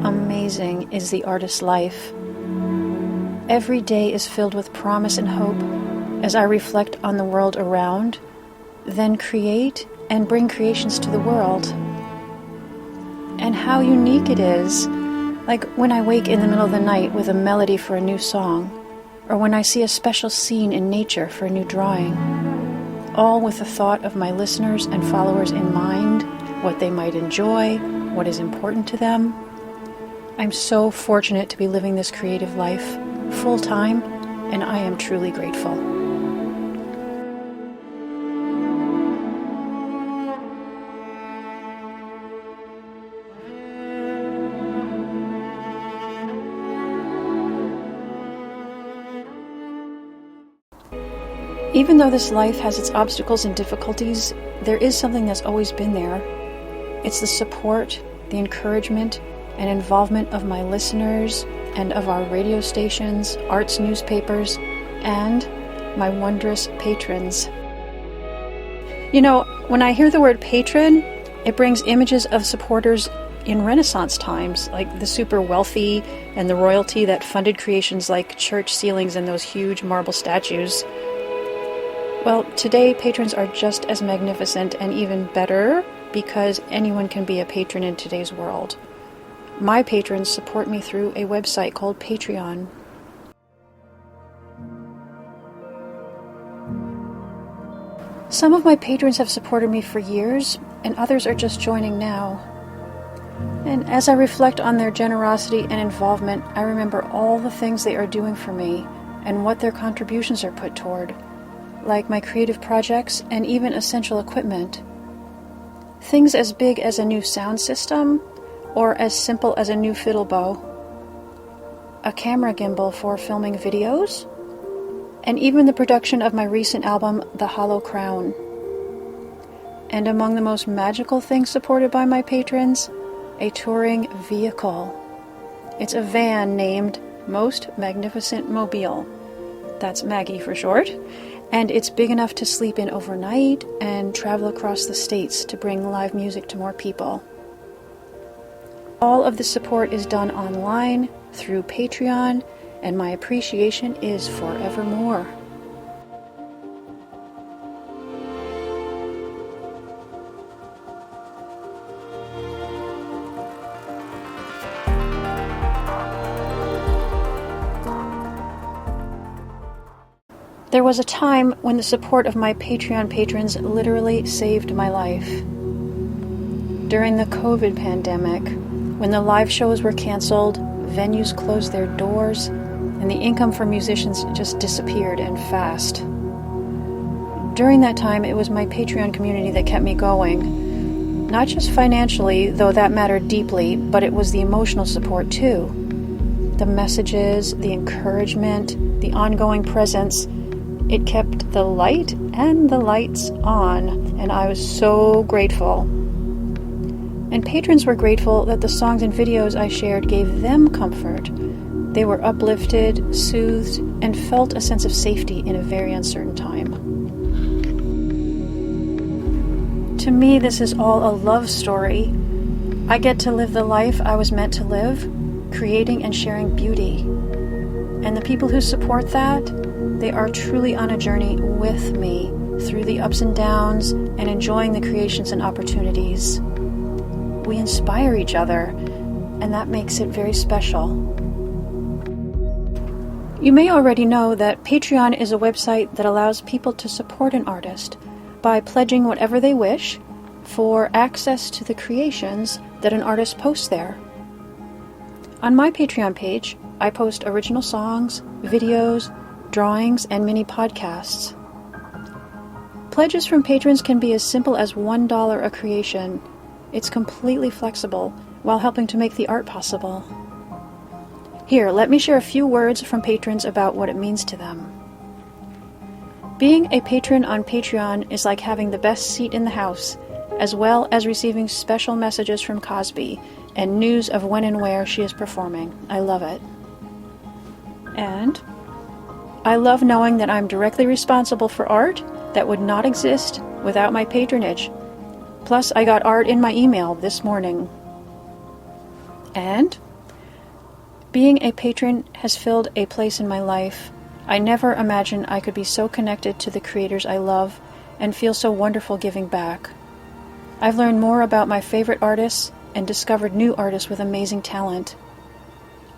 amazing is the artist's life. Every day is filled with promise and hope as I reflect on the world around, then create and bring creations to the world. And how unique it is, like when I wake in the middle of the night with a melody for a new song, or when I see a special scene in nature for a new drawing, all with the thought of my listeners and followers in mind, what they might enjoy, what is important to them. I'm so fortunate to be living this creative life full time, and I am truly grateful. Even though this life has its obstacles and difficulties, there is something that's always been there. It's the support, the encouragement, and involvement of my listeners and of our radio stations, arts newspapers, and my wondrous patrons. You know, when I hear the word patron, it brings images of supporters in Renaissance times, like the super wealthy and the royalty that funded creations like church ceilings and those huge marble statues. Well, today patrons are just as magnificent and even better because anyone can be a patron in today's world. My patrons support me through a website called Patreon. Some of my patrons have supported me for years, and others are just joining now. And as I reflect on their generosity and involvement, I remember all the things they are doing for me and what their contributions are put toward, like my creative projects and even essential equipment. Things as big as a new sound system, or as simple as a new fiddle bow, a camera gimbal for filming videos, and even the production of my recent album, The Hollow Crown. And among the most magical things supported by my patrons, a touring vehicle. It's a van named Most Magnificent Mobile. That's Maggie for short. And it's big enough to sleep in overnight and travel across the states to bring live music to more people. All of the support is done online through Patreon, and my appreciation is forevermore. There was a time when the support of my Patreon patrons literally saved my life. During the COVID pandemic, when the live shows were canceled, venues closed their doors, and the income for musicians just disappeared and fast. During that time, it was my Patreon community that kept me going. Not just financially, though that mattered deeply, but it was the emotional support too. The messages, the encouragement, the ongoing presence. It kept the light and the lights on, and I was so grateful. And patrons were grateful that the songs and videos I shared gave them comfort. They were uplifted, soothed, and felt a sense of safety in a very uncertain time. To me, this is all a love story. I get to live the life I was meant to live, creating and sharing beauty. And the people who support that, they are truly on a journey with me through the ups and downs and enjoying the creations and opportunities. We inspire each other, and that makes it very special. You may already know that Patreon is a website that allows people to support an artist by pledging whatever they wish for access to the creations that an artist posts there. On my Patreon page, I post original songs, videos, drawings, and mini podcasts. Pledges from patrons can be as simple as $1 a creation. It's completely flexible while helping to make the art possible. Here, let me share a few words from patrons about what it means to them. Being a patron on Patreon is like having the best seat in the house, as well as receiving special messages from Cosby and news of when and where she is performing. I love it. And I love knowing that I'm directly responsible for art that would not exist without my patronage. Plus, I got art in my email this morning. And being a patron has filled a place in my life. I never imagined I could be so connected to the creators I love and feel so wonderful giving back. I've learned more about my favorite artists and discovered new artists with amazing talent.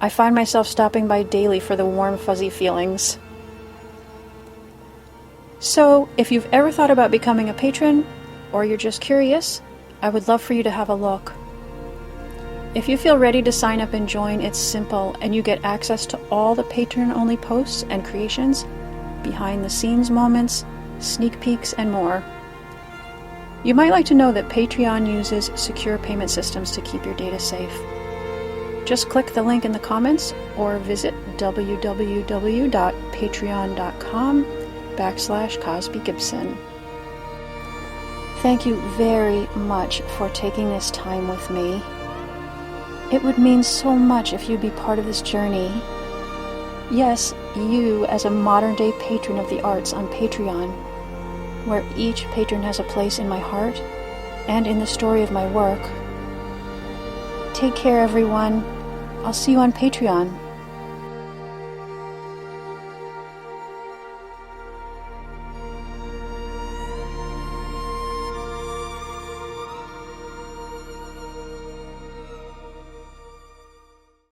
I find myself stopping by daily for the warm, fuzzy feelings. So, if you've ever thought about becoming a patron, or you're just curious, I would love for you to have a look. If you feel ready to sign up and join, it's simple, and you get access to all the patron-only posts and creations, behind-the-scenes moments, sneak peeks, and more. You might like to know that Patreon uses secure payment systems to keep your data safe. Just click the link in the comments or visit www.patreon.com/Cosby Gibson. Thank you very much for taking this time with me. It would mean so much if you'd be part of this journey. Yes, you as a modern-day patron of the arts on Patreon, where each patron has a place in my heart and in the story of my work. Take care, everyone. I'll see you on Patreon.